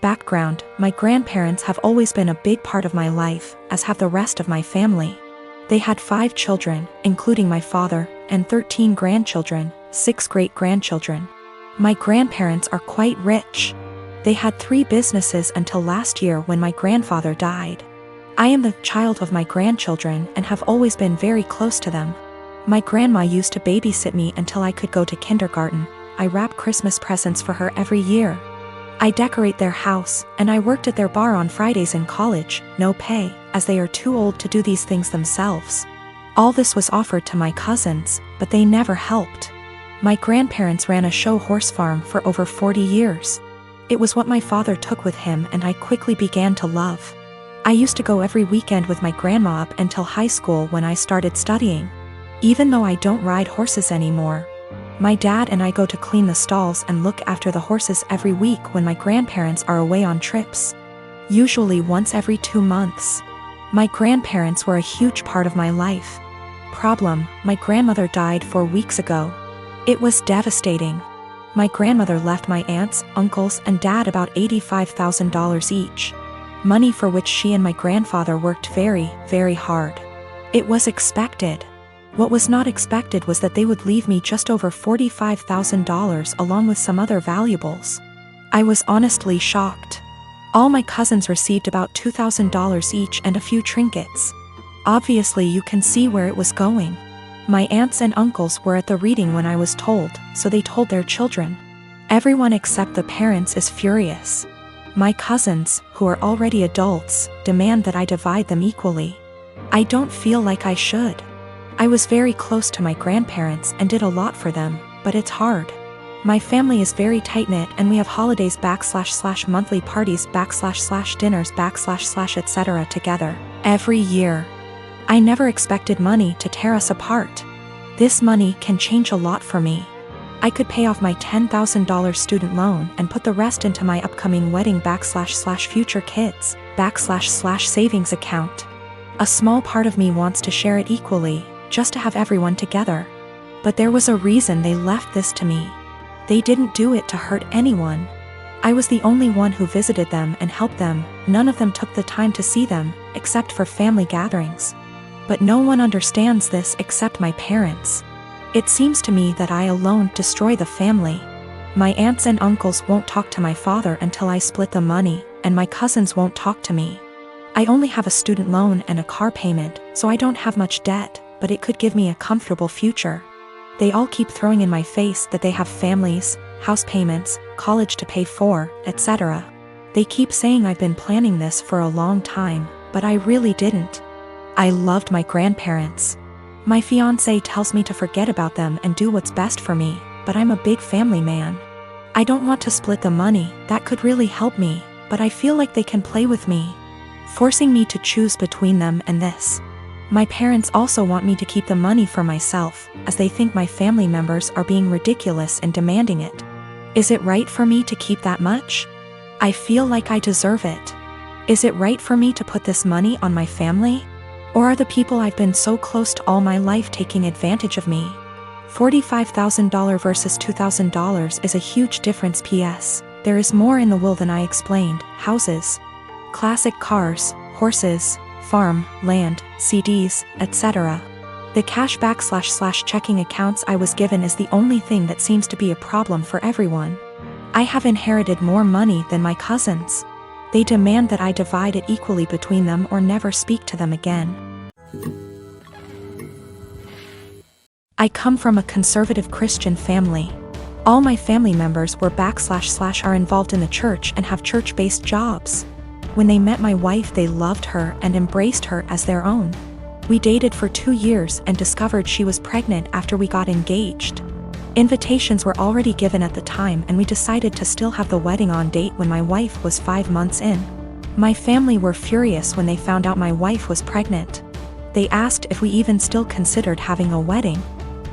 Background: my grandparents have always been a big part of my life, as have the rest of my family. They had 5 children, including my father, and 13 grandchildren, 6 great-grandchildren. My grandparents are quite rich. They had 3 businesses until last year when my grandfather died. I am the child of my grandchildren and have always been very close to them. My grandma used to babysit me until I could go to kindergarten. I wrap Christmas presents for her every year. I decorate their house, and I worked at their bar on Fridays in college, no pay, as they are too old to do these things themselves. All this was offered to my cousins, but they never helped. My grandparents ran a show horse farm for over 40 years. It was what my father took with him and I quickly began to love. I used to go every weekend with my grandma up until high school when I started studying. Even though I don't ride horses anymore, my dad and I go to clean the stalls and look after the horses every week when my grandparents are away on trips. Usually once every 2 months. My grandparents were a huge part of my life. Problem: my grandmother died 4 weeks ago. It was devastating. My grandmother left my aunts, uncles, and dad about $85,000 each. Money for which she and my grandfather worked very, very hard. It was expected. What was not expected was that they would leave me just over $45,000 along with some other valuables. I was honestly shocked. All my cousins received about $2,000 each and a few trinkets. Obviously you can see where it was going. My aunts and uncles were at the reading when I was told, so they told their children. Everyone except the parents is furious. My cousins, who are already adults, demand that I divide them equally. I don't feel like I should. I was very close to my grandparents and did a lot for them, but it's hard. My family is very tight-knit and we have holidays / monthly parties / dinners / etc. together, every year. I never expected money to tear us apart. This money can change a lot for me. I could pay off my $10,000 student loan and put the rest into my upcoming wedding / future kids / savings account. A small part of me wants to share it equally, just to have everyone together. But there was a reason they left this to me. They didn't do it to hurt anyone. I was the only one who visited them and helped them. None of them took the time to see them, except for family gatherings. But no one understands this except my parents. It seems to me that I alone destroy the family. My aunts and uncles won't talk to my father until I split the money, and my cousins won't talk to me. I only have a student loan and a car payment, so I don't have much debt, but it could give me a comfortable future. They all keep throwing in my face that they have families, house payments, college to pay for, etc. They keep saying I've been planning this for a long time, but I really didn't. I loved my grandparents. My fiancé tells me to forget about them and do what's best for me, but I'm a big family man. I don't want to split the money, that could really help me, but I feel like they can play with me, forcing me to choose between them and this. My parents also want me to keep the money for myself, as they think my family members are being ridiculous in demanding it. Is it right for me to keep that much? I feel like I deserve it. Is it right for me to put this money on my family? Or are the people I've been so close to all my life taking advantage of me? $45,000 versus $2,000 is a huge difference. PS, there is more in the will than I explained. Houses, classic cars, horses, farm, land, CDs, etc. The cashback / checking accounts I was given is the only thing that seems to be a problem for everyone. I have inherited more money than my cousins. They demand that I divide it equally between them or never speak to them again. I come from a conservative Christian family. All my family members were / are involved in the church and have church-based jobs. When they met my wife, they loved her and embraced her as their own. We dated for 2 years and discovered she was pregnant after we got engaged. Invitations were already given at the time and we decided to still have the wedding on date when my wife was 5 months in. My family were furious when they found out my wife was pregnant. They asked if we even still considered having a wedding.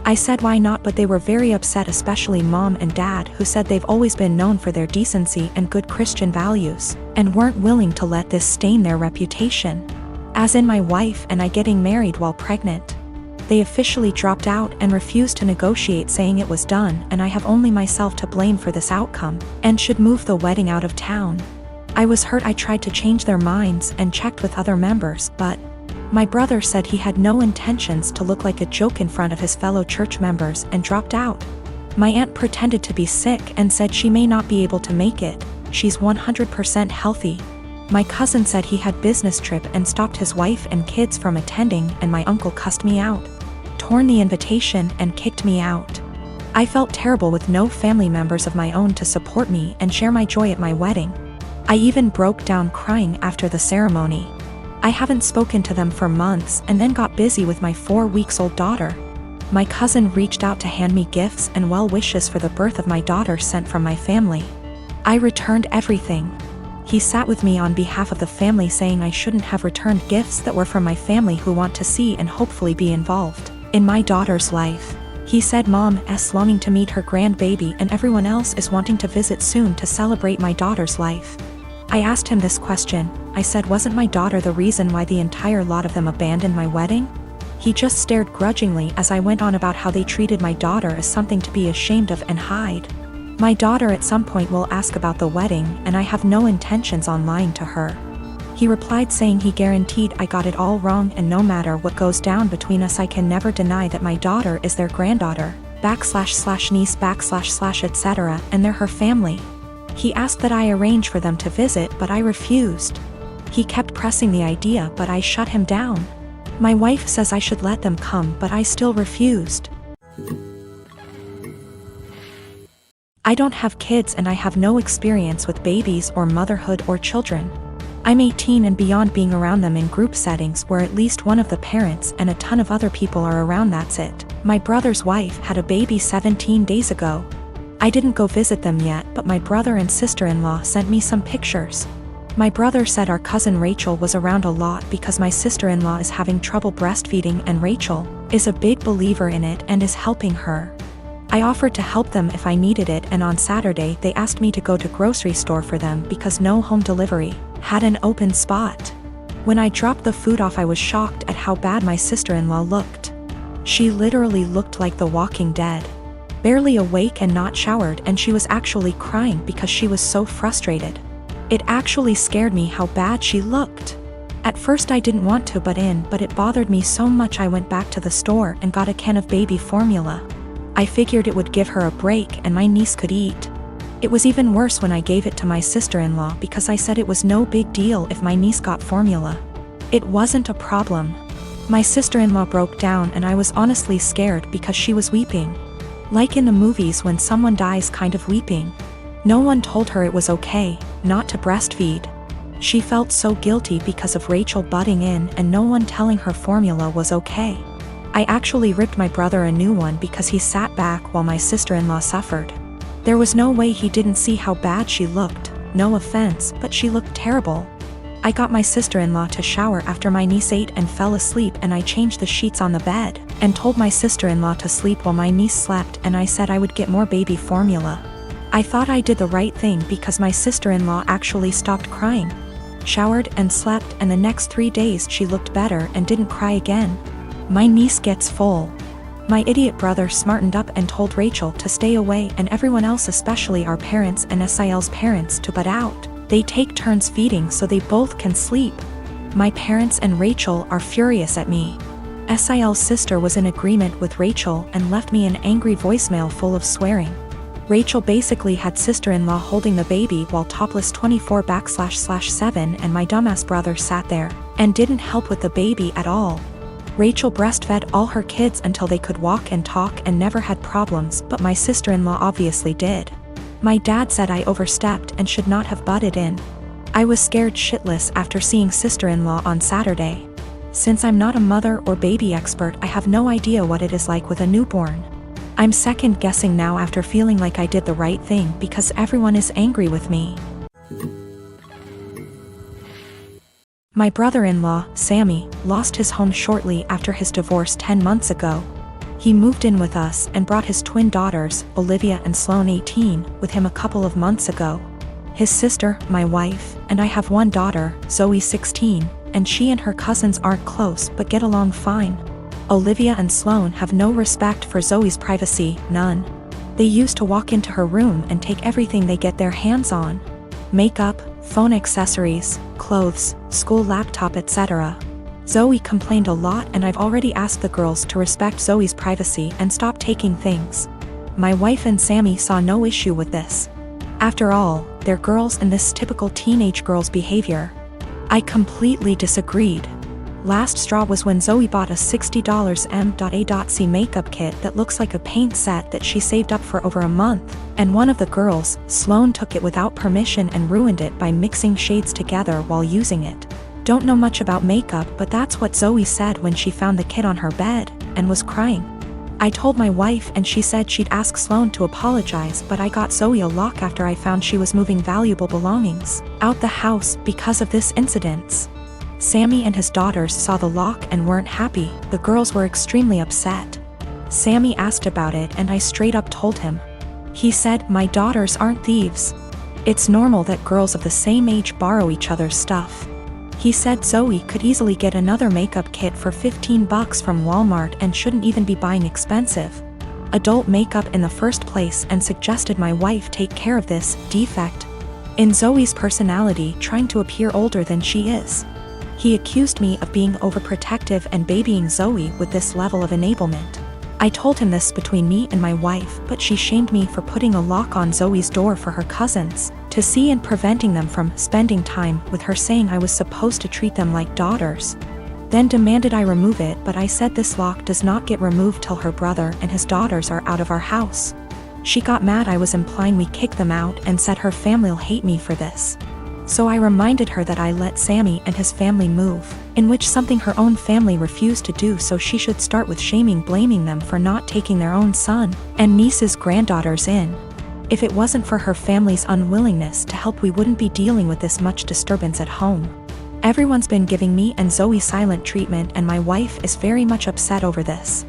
I said why not, but they were very upset, especially mom and dad, who said they've always been known for their decency and good Christian values, and weren't willing to let this stain their reputation. As in my wife and I getting married while pregnant. They officially dropped out and refused to negotiate, saying it was done and I have only myself to blame for this outcome, and should move the wedding out of town. I was hurt. I tried to change their minds and checked with other members, but my brother said he had no intentions to look like a joke in front of his fellow church members and dropped out. My aunt pretended to be sick and said she may not be able to make it. She's 100% healthy. My cousin said he had business trip and stopped his wife and kids from attending, and my uncle cussed me out, torn the invitation, and kicked me out. I felt terrible with no family members of my own to support me and share my joy at my wedding. I even broke down crying after the ceremony. I haven't spoken to them for months and then got busy with my 4-week-old daughter. My cousin reached out to hand me gifts and well wishes for the birth of my daughter sent from my family. I returned everything. He sat with me on behalf of the family, saying I shouldn't have returned gifts that were from my family who want to see and hopefully be involved in my daughter's life. He said Mom's longing to meet her grandbaby and everyone else is wanting to visit soon to celebrate my daughter's life. I asked him this question. I said, wasn't my daughter the reason why the entire lot of them abandoned my wedding? He just stared grudgingly as I went on about how they treated my daughter as something to be ashamed of and hide. My daughter at some point will ask about the wedding, and I have no intentions on lying to her. He replied saying he guaranteed I got it all wrong, and no matter what goes down between us I can never deny that my daughter is their granddaughter, //niece / etc., and they're her family. He asked that I arrange for them to visit, but I refused. He kept pressing the idea, but I shut him down. My wife says I should let them come, but I still refused. I don't have kids and I have no experience with babies or motherhood or children. I'm 18 and beyond being around them in group settings where at least one of the parents and a ton of other people are around, that's it. My brother's wife had a baby 17 days ago. I didn't go visit them yet, but my brother and sister-in-law sent me some pictures. My brother said our cousin Rachel was around a lot because my sister-in-law is having trouble breastfeeding and Rachel is a big believer in it and is helping her. I offered to help them if I needed it, and on Saturday they asked me to go to grocery store for them because no home delivery had an open spot. When I dropped the food off I was shocked at how bad my sister-in-law looked. She literally looked like the Walking Dead. Barely awake and not showered, and she was actually crying because she was so frustrated. It actually scared me how bad she looked. At first I didn't want to butt in, but it bothered me so much I went back to the store and got a can of baby formula. I figured it would give her a break and my niece could eat. It was even worse when I gave it to my sister-in-law because I said it was no big deal if my niece got formula. It wasn't a problem. My sister-in-law broke down and I was honestly scared because she was weeping. Like in the movies when someone dies, kind of weeping. No one told her it was okay not to breastfeed. She felt so guilty because of Rachel butting in and no one telling her formula was okay. I actually ripped my brother a new one because he sat back while my sister-in-law suffered. There was no way he didn't see how bad she looked. No offense, but she looked terrible. I got my sister-in-law to shower after my niece ate and fell asleep, and I changed the sheets on the bed and told my sister-in-law to sleep while my niece slept, and I said I would get more baby formula. I thought I did the right thing because my sister-in-law actually stopped crying, showered and slept, and the next 3 days she looked better and didn't cry again. My niece gets full. My idiot brother smartened up and told Rachel to stay away and everyone else, especially our parents and SIL's parents, to butt out. They take turns feeding so they both can sleep. My parents and Rachel are furious at me. SIL's sister was in agreement with Rachel and left me an angry voicemail full of swearing. Rachel basically had sister-in-law holding the baby while topless 24/7, and my dumbass brother sat there and didn't help with the baby at all. Rachel breastfed all her kids until they could walk and talk and never had problems, but my sister-in-law obviously did. My dad said I overstepped and should not have butted in. I was scared shitless after seeing sister-in-law on Saturday. Since I'm not a mother or baby expert, I have no idea what it is like with a newborn. I'm second guessing now after feeling like I did the right thing because everyone is angry with me. My brother-in-law, Sammy, lost his home shortly after his divorce 10 months ago. He moved in with us and brought his twin daughters, Olivia and Sloane 18, with him a couple of months ago. His sister, my wife, and I have one daughter, Zoe 16, and she and her cousins aren't close but get along fine. Olivia and Sloane have no respect for Zoe's privacy, none. They used to walk into her room and take everything they get their hands on. Makeup, phone accessories, clothes, school laptop, etc. Zoe complained a lot, and I've already asked the girls to respect Zoe's privacy and stop taking things. My wife and Sammy saw no issue with this. After all, they're girls and this typical teenage girl's behavior. I completely disagreed. Last straw was when Zoe bought a $60 M.A.C makeup kit that looks like a paint set that she saved up for over a month, and one of the girls, Sloane, took it without permission and ruined it by mixing shades together while using it. Don't know much about makeup, but that's what Zoe said when she found the kit on her bed, and was crying. I told my wife and she said she'd ask Sloane to apologize, but I got Zoe a lock after I found she was moving valuable belongings out the house because of this incident. Sammy and his daughters saw the lock and weren't happy. The girls were extremely upset. Sammy asked about it and I straight up told him. He said, "My daughters aren't thieves. It's normal that girls of the same age borrow each other's stuff." He said Zoe could easily get another makeup kit for $15 from Walmart and shouldn't even be buying expensive adult makeup in the first place, and suggested my wife take care of this defect in Zoe's personality, trying to appear older than she is. He accused me of being overprotective and babying Zoe with this level of enablement. I told him this between me and my wife, but she shamed me for putting a lock on Zoe's door for her cousins to see and preventing them from spending time with her, saying I was supposed to treat them like daughters. Then demanded I remove it, but I said this lock does not get removed till her brother and his daughters are out of our house. She got mad I was implying we kick them out and said her family'll hate me for this. So I reminded her that I let Sammy and his family move, in which something her own family refused to do, so she should start with blaming them for not taking their own son and niece's granddaughters in. If it wasn't for her family's unwillingness to help, we wouldn't be dealing with this much disturbance at home. Everyone's been giving me and Zoe silent treatment, and my wife is very much upset over this.